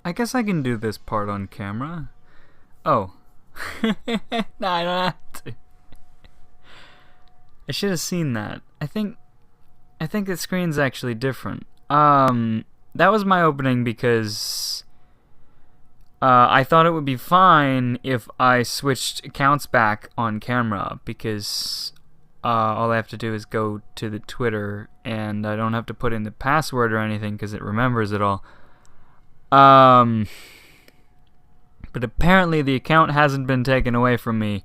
I guess I can do this part on camera. Oh. No, I don't have to. I should have seen that. I think the screen's actually different. That was my opening because I thought it would be fine if I switched accounts back on camera, because all I have to do is go to the Twitter and I don't have to put in the password or anything because it remembers it all. But apparently the account hasn't been taken away from me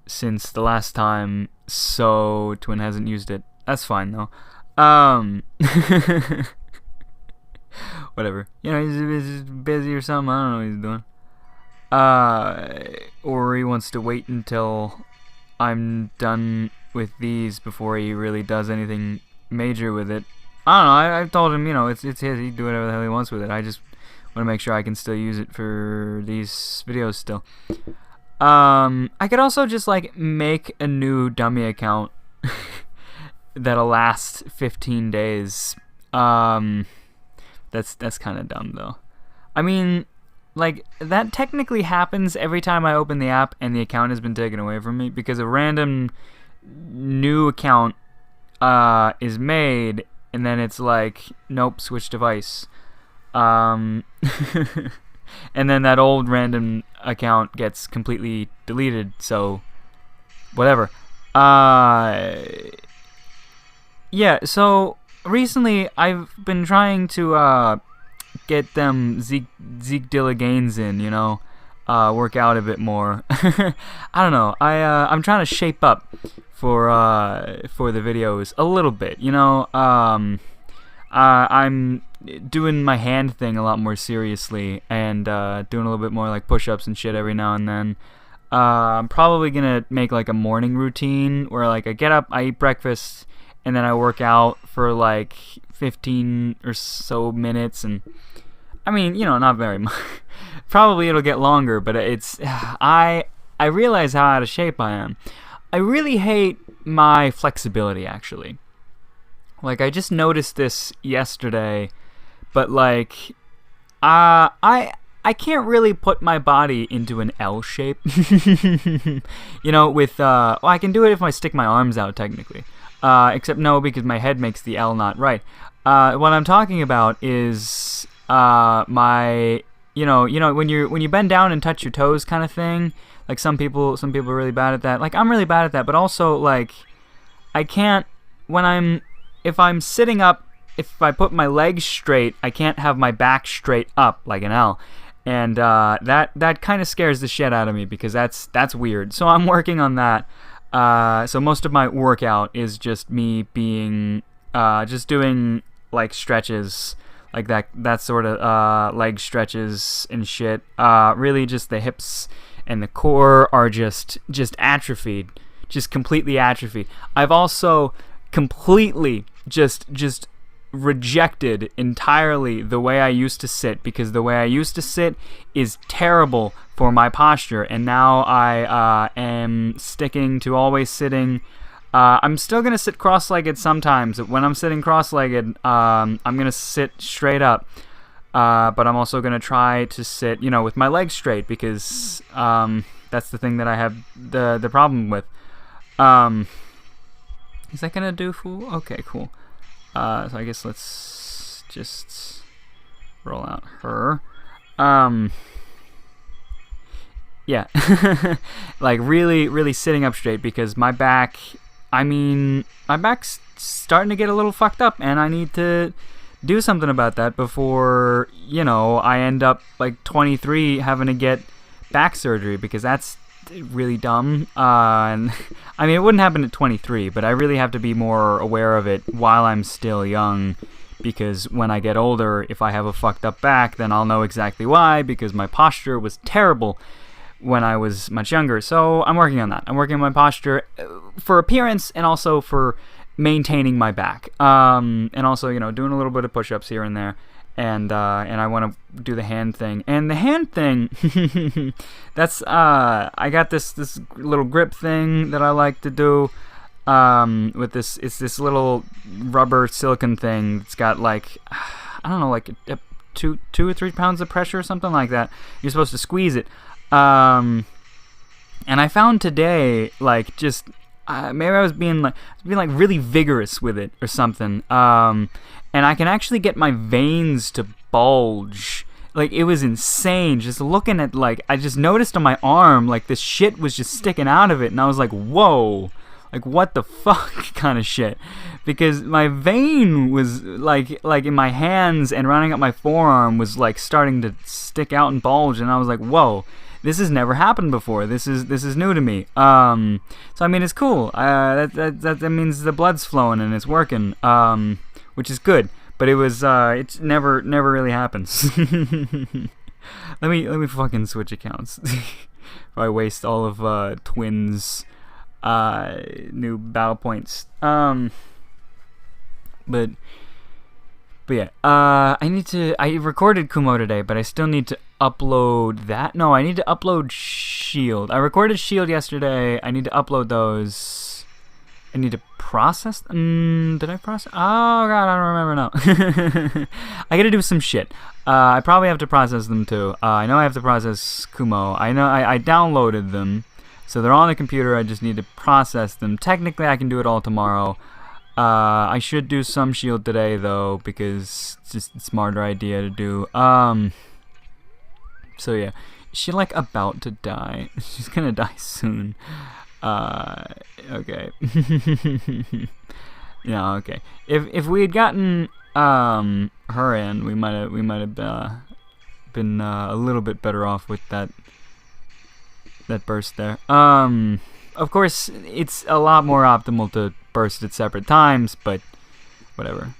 since the last time, so Twin hasn't used it. That's fine though. Whatever. You know, he's busy or something. I don't know what he's doing. Or he wants to wait until I'm done with these before he really does anything major with it. I don't know. I've told him, you know, it's his. He can do whatever the hell he wants with it. I just want to make sure I can still use it for these videos still. I could also just like make a new dummy account that'll last 15 days. That's kind of dumb though. I mean, like, that technically happens every time I open the app and the account has been taken away from me, because a random new account is made and then it's like, nope, switch device. And then that old random account gets completely deleted, so whatever. Yeah, so recently I've been trying to get them ZekeDilligafs in, you know, work out a bit more. I don't know. I'm trying to shape up for the videos a little bit, you know. I'm doing my hand thing a lot more seriously, and doing a little bit more like push-ups and shit every now and then. I'm probably gonna make like a morning routine where like I get up, I eat breakfast, and then I work out for like 15 or so minutes, and I mean, you know, not very much. Probably it'll get longer, but it's I realize how out of shape I am. I really hate my flexibility, actually. Like, I just noticed this yesterday, but like I can't really put my body into an L shape. You know, with well, I can do it if I stick my arms out technically. Except no, because my head makes the L not right. What I'm talking about is my, you know when you bend down and touch your toes kind of thing. Like some people are really bad at that. Like I'm really bad at that, but also like I can't if I'm sitting up, if I put my legs straight, I can't have my back straight up like an L. And that kind of scares the shit out of me, because that's weird. So I'm working on that. So most of my workout is just me being just doing like stretches, like that sort of leg stretches and shit. Really just the hips and the core are just atrophied, just completely atrophied. I've also completely just rejected entirely the way I used to sit, because the way I used to sit is terrible for my posture, and now I am sticking to always sitting. I'm still gonna sit cross-legged sometimes. When I'm sitting cross-legged, I'm gonna sit straight up, but I'm also gonna try to sit, you know, with my legs straight, because that's the thing that I have the problem with. Is that gonna do, fool? Okay, cool. So I guess let's just roll out her. Yeah. Like really sitting up straight, because my back, I mean, my back's starting to get a little fucked up, and I need to do something about that before, you know, I end up like 23 having to get back surgery, because that's really dumb. And I mean, it wouldn't happen at 23, but I really have to be more aware of it while I'm still young, because when I get older, if I have a fucked up back, then I'll know exactly why, because my posture was terrible when I was much younger. So I'm working on that. I'm working on my posture for appearance, and also for maintaining my back, and also, you know, doing a little bit of push-ups here and there. And I want to do the hand thing. And the hand thing, that's I got this little grip thing that I like to do. With it's this little rubber silicone thing. It's got like, I don't know, like a 2 or 3 pounds of pressure or something like that. You're supposed to squeeze it. And I found today, like, just maybe I was being like really vigorous with it or something. And I can actually get my veins to bulge. Like, it was insane. Just looking at, like, I just noticed on my arm, like, this shit was just sticking out of it, and I was like, whoa. Like, what the fuck kind of shit? Because my vein was, like in my hands and running up my forearm was, like, starting to stick out and bulge, and I was like, whoa. This has never happened before. This is new to me. So I mean, it's cool. That means the blood's flowing and it's working. Which is good. But it never really happens. let me fucking switch accounts. If I waste all of Twins' new battle points. But yeah, I recorded Kumo today, but I still need to upload that. No, I need to upload Shield. I recorded Shield yesterday. I need to upload those. I need to process. Did I process? Oh god, I don't remember now. I gotta do some shit. I probably have to process them too. I know I have to process Kumo. I know I downloaded them, so they're on the computer. I just need to process them. Technically, I can do it all tomorrow. I should do some Shield today though, because it's just a smarter idea to do. So yeah, is she like about to die? She's gonna die soon. Okay. Yeah, okay. If we had gotten her in, we might have been a little bit better off with that burst there. Of course, it's a lot more optimal to burst at separate times, but whatever.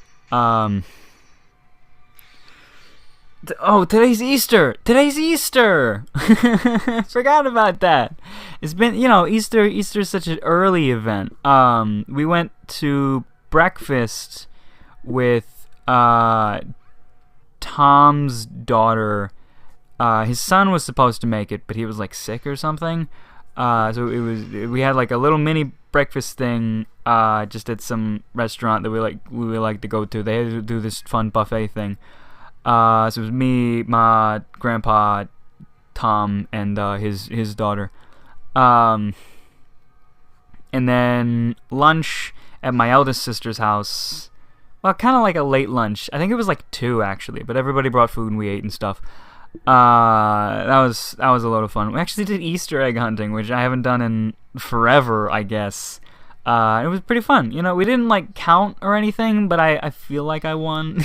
Oh, today's Easter! Today's Easter! Forgot about that. It's been, Easter's such an early event. We went to breakfast with Tom's daughter. His son was supposed to make it, but he was like sick or something. So we had like a little mini breakfast thing just at some restaurant that we like to go to. They had to do this fun buffet thing. So it was me, my grandpa, Tom, and his daughter. And then lunch at my eldest sister's house. Well, kind of like a late lunch. I think it was like 2 actually, but everybody brought food and we ate and stuff. That was a lot of fun. We actually did Easter egg hunting, which I haven't done in forever, I guess. It was pretty fun. We didn't like count or anything, but I feel like I won.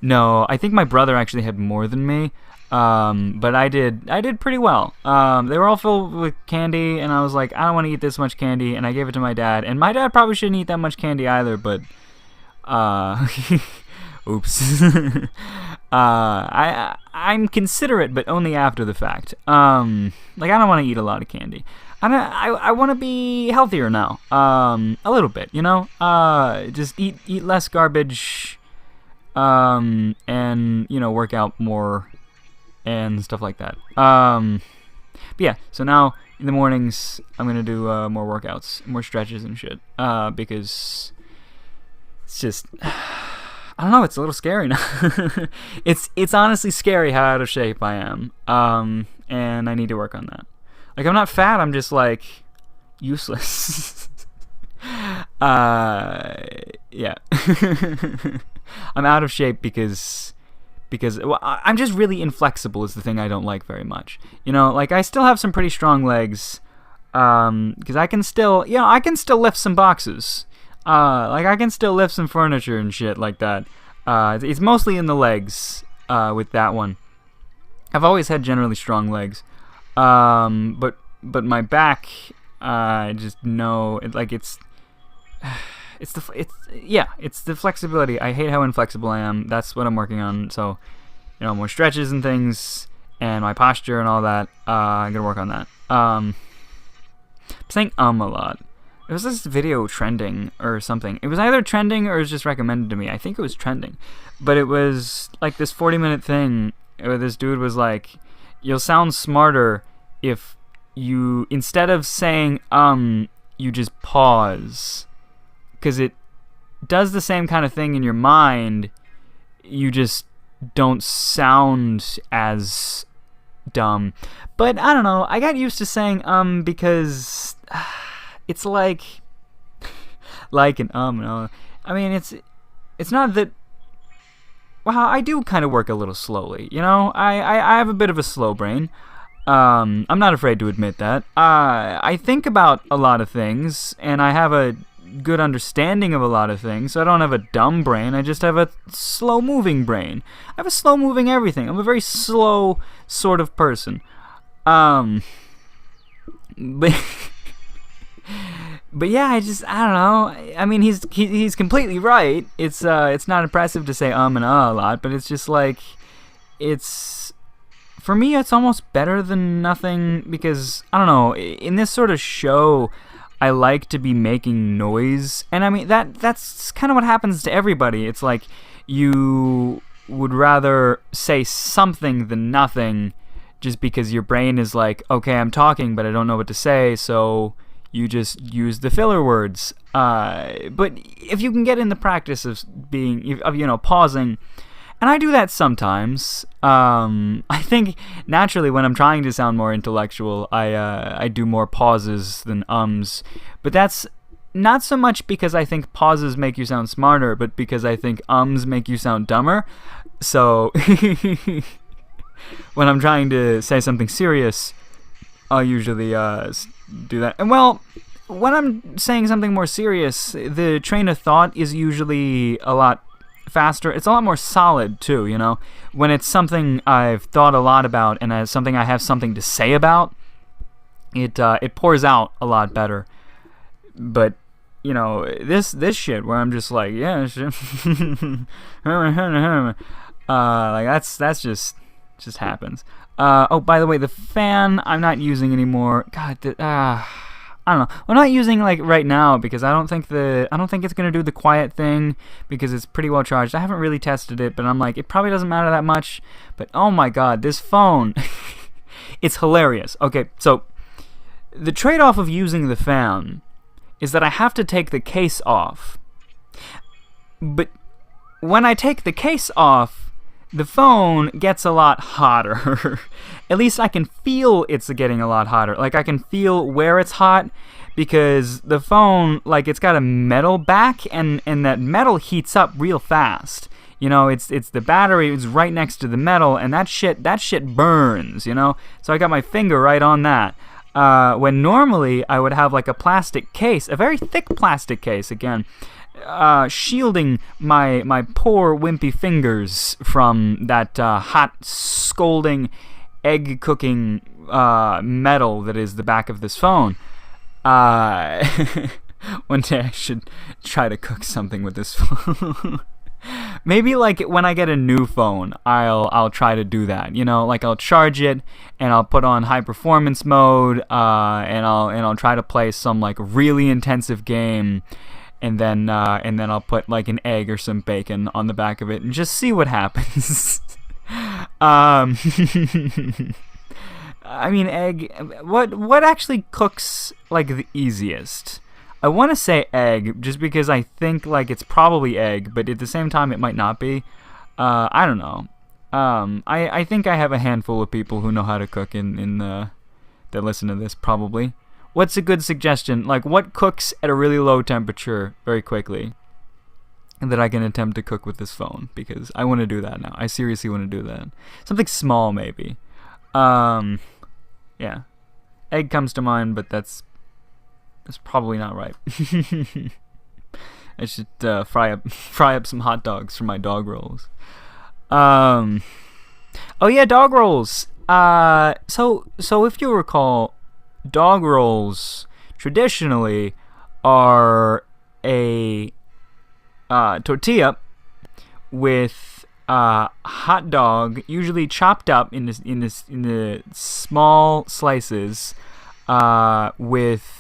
No, I think my brother actually had more than me. But I did pretty well. They were all filled with candy, and I was like, I don't want to eat this much candy, and I gave it to my dad. And my dad probably shouldn't eat that much candy either, but oops. I'm considerate, but only after the fact. I don't want to eat a lot of candy. I want to be healthier now. A little bit, just eat less garbage, and work out more and stuff like that. But yeah, so now in the mornings I'm gonna do more workouts, more stretches and shit, because it's just I don't know, it's a little scary now. It's honestly scary how out of shape I am, and I need to work on that. Like, I'm not fat, I'm just, like, useless. Yeah. I'm out of shape because well, I'm just really inflexible is the thing I don't like very much. I still have some pretty strong legs, because I can still lift some boxes. I can still lift some furniture and shit like that. It's mostly in the legs, with that one. I've always had generally strong legs. But my back, I just know it's the flexibility. I hate how inflexible I am. That's what I'm working on. So, more stretches and things, and my posture and all that. I'm gonna work on that. I'm saying a lot. There was this video trending or something. It was either trending or it was just recommended to me. I think it was trending, but it was like this 40-minute thing where this dude was like, you'll sound smarter if you, instead of saying you just pause, because it does the same kind of thing in your mind. You just don't sound as dumb. But I don't know, I got used to saying because it's like and and I mean, it's not that. Well, I do kind of work a little slowly, you know. I have a bit of a slow brain. I'm not afraid to admit that. I think about a lot of things, and I have a good understanding of a lot of things. So I don't have a dumb brain. I just have a slow-moving brain. I have a slow-moving everything. I'm a very slow sort of person. But but yeah, I don't know. I mean, he's completely right. It's not impressive to say and a lot, but it's just like, it's, for me, it's almost better than nothing, because I don't know, in this sort of show, I like to be making noise, and I mean that's kind of what happens to everybody. It's like you would rather say something than nothing, just because your brain is like, okay, I'm talking, but I don't know what to say, so you just use the filler words. But if you can get in the practice of pausing, and I do that sometimes. I think naturally when I'm trying to sound more intellectual, I do more pauses than ums. But that's not so much because I think pauses make you sound smarter, but because I think ums make you sound dumber. So when I'm trying to say something serious, I'll usually do that. And well, when I'm saying something more serious, the train of thought is usually a lot faster. It's a lot more solid too, you know. When it's something I've thought a lot about and it's something I have something to say about, it pours out a lot better. But you know, this shit where I'm just like, yeah, like that's just happens. Oh, by the way, the fan I'm not using anymore. God, I don't know. I'm not using like right now because I don't think it's gonna do the quiet thing because it's pretty well charged. I haven't really tested it, but I'm like, it probably doesn't matter that much. But oh my god, this phone, it's hilarious. Okay, so the trade-off of using the fan is that I have to take the case off. But when I take the case off, the phone gets a lot hotter. At least I can feel it's getting a lot hotter. Like, I can feel where it's hot because the phone, like, it's got a metal back, and that metal heats up real fast. You know, it's the battery is right next to the metal, and that shit burns, you know? So I got my finger right on that. When normally I would have, like, a plastic case, a very thick plastic case, again, shielding my poor wimpy fingers from that hot, scalding, egg-cooking metal that is the back of this phone. One day I should try to cook something with this phone. Maybe like when I get a new phone, I'll try to do that. You know, like I'll charge it and I'll put on high performance mode, and I'll try to play some like really intensive game, and then I'll put like an egg or some bacon on the back of it and just see what happens. I mean, egg. What actually cooks like the easiest? I want to say egg, just because I think like it's probably egg, but at the same time it might not be. I don't know. I think I have a handful of people who know how to cook that listen to this probably. What's a good suggestion? Like, what cooks at a really low temperature very quickly that I can attempt to cook with this phone? Because I want to do that now. I seriously want to do that. Something small, maybe. Yeah. Egg comes to mind, but that's probably not right. I should fry up some hot dogs for my dog rolls. Oh yeah, dog rolls. So if you recall, dog rolls traditionally are a tortilla with hot dog, usually chopped up in the small slices, with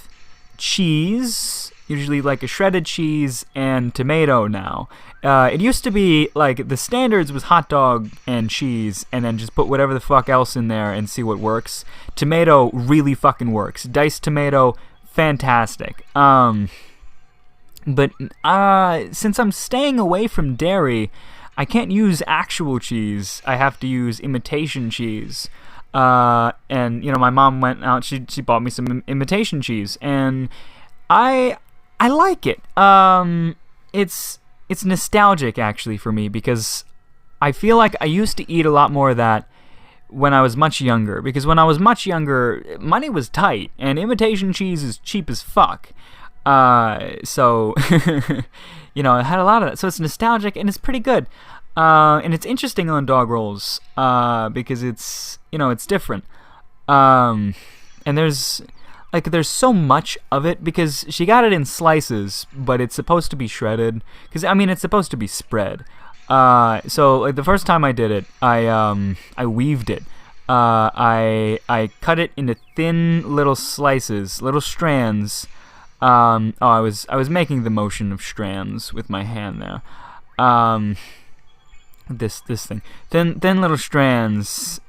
cheese, usually like a shredded cheese and tomato now. It used to be like the standards was hot dog and cheese and then just put whatever the fuck else in there and see what works. Tomato really fucking works. Diced tomato, fantastic. But since I'm staying away from dairy, I can't use actual cheese. I have to use imitation cheese. And my mom went out. She bought me some imitation cheese, and I like it. It's nostalgic actually for me, because I feel like I used to eat a lot more of that when I was much younger. Because when I was much younger, money was tight, and imitation cheese is cheap as fuck. So I had a lot of that. So it's nostalgic, and it's pretty good. And it's interesting on dog rolls, because it's different. And there's so much of it, because she got it in slices, but it's supposed to be shredded, because it's supposed to be spread. So like the first time I did it, I weaved it. I cut it into thin little slices, little strands. I was making the motion of strands with my hand there. This thing, thin little strands,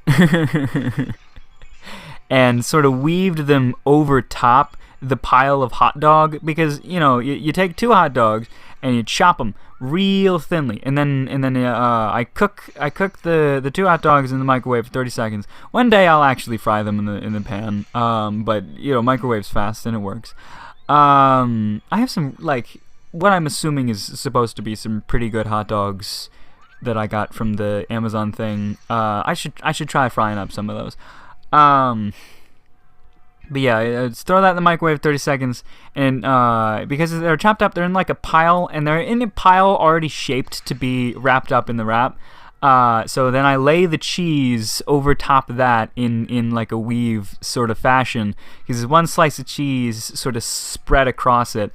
and sort of weaved them over top the pile of hot dog, because you take 2 hot dogs and you chop them real thinly, and then I cook the 2 hot dogs in the microwave for 30 seconds. One day I'll actually fry them in the pan, but microwave's fast and it works. I have some, like, what I'm assuming is supposed to be some pretty good hot dogs that I got from the Amazon thing. I should try frying up some of those. But yeah, just throw that in the microwave 30 seconds, and because they're chopped up, they're in like a pile, and they're in a pile already shaped to be wrapped up in the wrap. So then I lay the cheese over top of that in like a weave sort of fashion, because one slice of cheese sort of spread across it,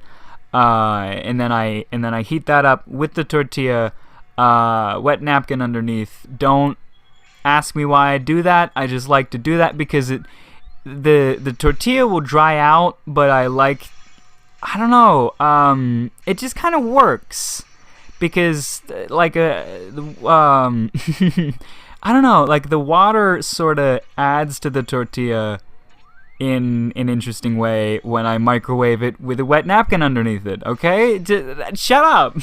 and then I heat that up with the tortilla, wet napkin underneath. Don't ask me why I do that. I just like to do that because the tortilla will dry out, but I don't know. It just kind of works. Because, like, I don't know, like, the water sort of adds to the tortilla in an interesting way when I microwave it with a wet napkin underneath it, okay? Shut up!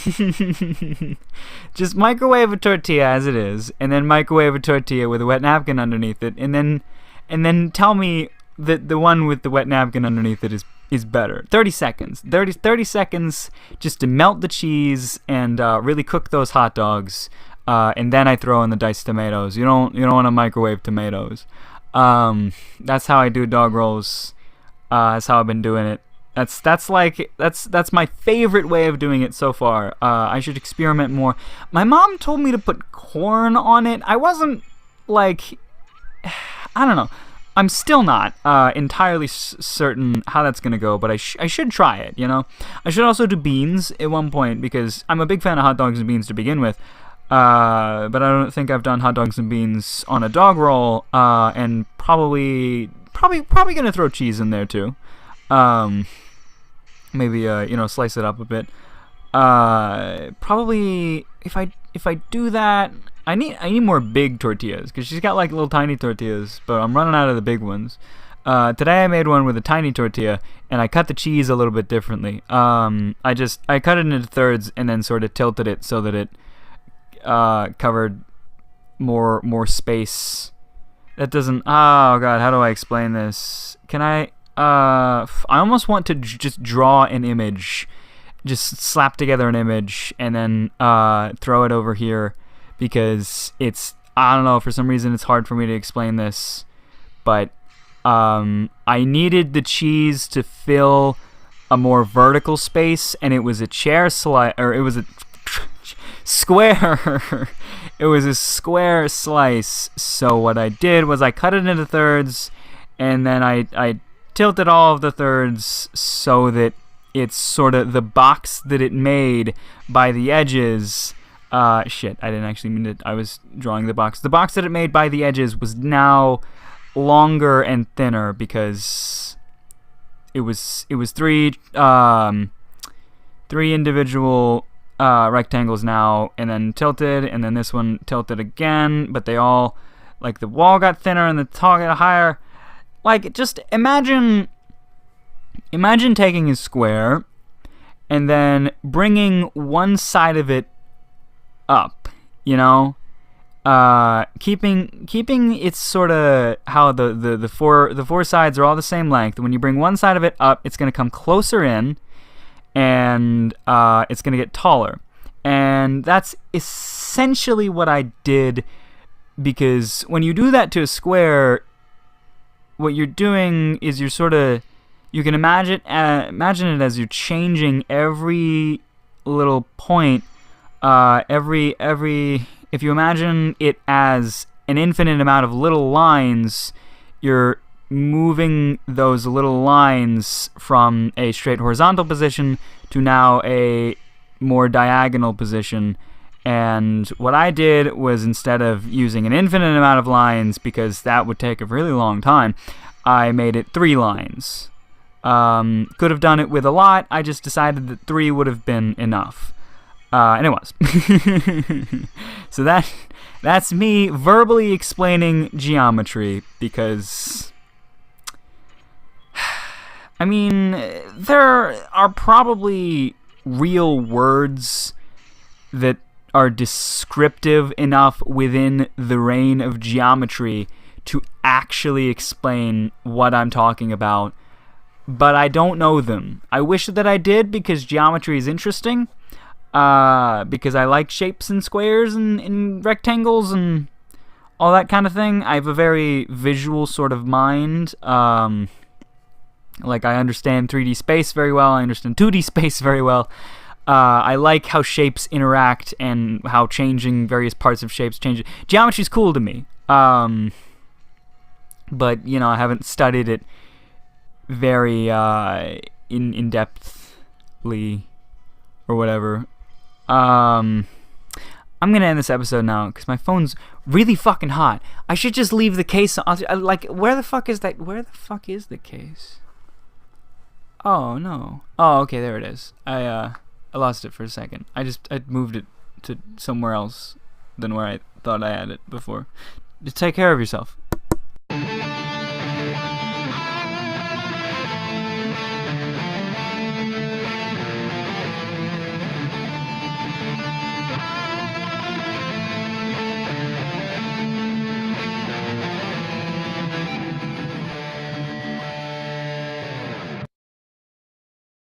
Just microwave a tortilla as it is, and then microwave a tortilla with a wet napkin underneath it, and then tell me that the one with the wet napkin underneath it is better. 30 seconds. 30 seconds just to melt the cheese and really cook those hot dogs. And then I throw in the diced tomatoes. You don't want to microwave tomatoes. That's how I do dog rolls. That's how I've been doing it. That's my favorite way of doing it so far. I should experiment more. My mom told me to put corn on it. I wasn't like, I don't know. I'm still not entirely certain how that's going to go, but I should try it, I should also do beans at one point, because I'm a big fan of hot dogs and beans to begin with, but I don't think I've done hot dogs and beans on a dog roll, and probably going to throw cheese in there too. Maybe, slice it up a bit. Probably, if I do that, I need more big tortillas, because she's got like little tiny tortillas, but I'm running out of the big ones. Today I made one with a tiny tortilla, and I cut the cheese a little bit differently. I cut it into thirds and then sort of tilted it so that it covered more space. That doesn't. Oh god, how do I explain this? Can I? I almost want to just draw an image, just slap together an image, and then throw it over here. Because I don't know, for some reason it's hard for me to explain this, but I needed the cheese to fill a more vertical space, and it was a it was a square. It was a square slice. So what I did was I cut it into thirds, and then I tilted all of the thirds so that it's sort of the box that it made by the edges. Shit, I didn't actually mean it. I was drawing the box. The box that it made by the edges was now longer and thinner, because it was three individual rectangles now, and then tilted, and then this one tilted again, but they all, like, the wall got thinner and the top got higher. Like, just imagine taking a square and then bringing one side of it up you know, keeping its sort of how the four sides are all the same length. When you bring one side of it up, it's going to come closer in, and it's going to get taller. And that's essentially what I did, because when you do that to a square, what you're doing is you can imagine it as you're changing every little point, if you imagine it as an infinite amount of little lines, you're moving those little lines from a straight horizontal position to now a more diagonal position. And what I did was, instead of using an infinite amount of lines, because that would take a really long time, I made it 3 lines. Could have done it with a lot. I just decided that 3 would have been enough. And it was. So that's me verbally explaining geometry, because I mean, there are probably real words that are descriptive enough within the reign of geometry to actually explain what I'm talking about, but I don't know them. I wish that I did, because geometry is interesting, because I like shapes and squares and rectangles and all that kind of thing. I have a very visual sort of mind. Like, I understand 3D space very well. I understand 2D space very well. I like how shapes interact and how changing various parts of shapes change. Geometry's cool to me. But, you know, I haven't studied it very in-depthly or whatever. I'm gonna end this episode now because my phone's really fucking hot. I should just leave the case on. Like, where the fuck is that? Where the fuck is the case? Oh, no. Oh, okay, there it is. I lost it for a second. I moved it to somewhere else than where I thought I had it before. Just take care of yourself.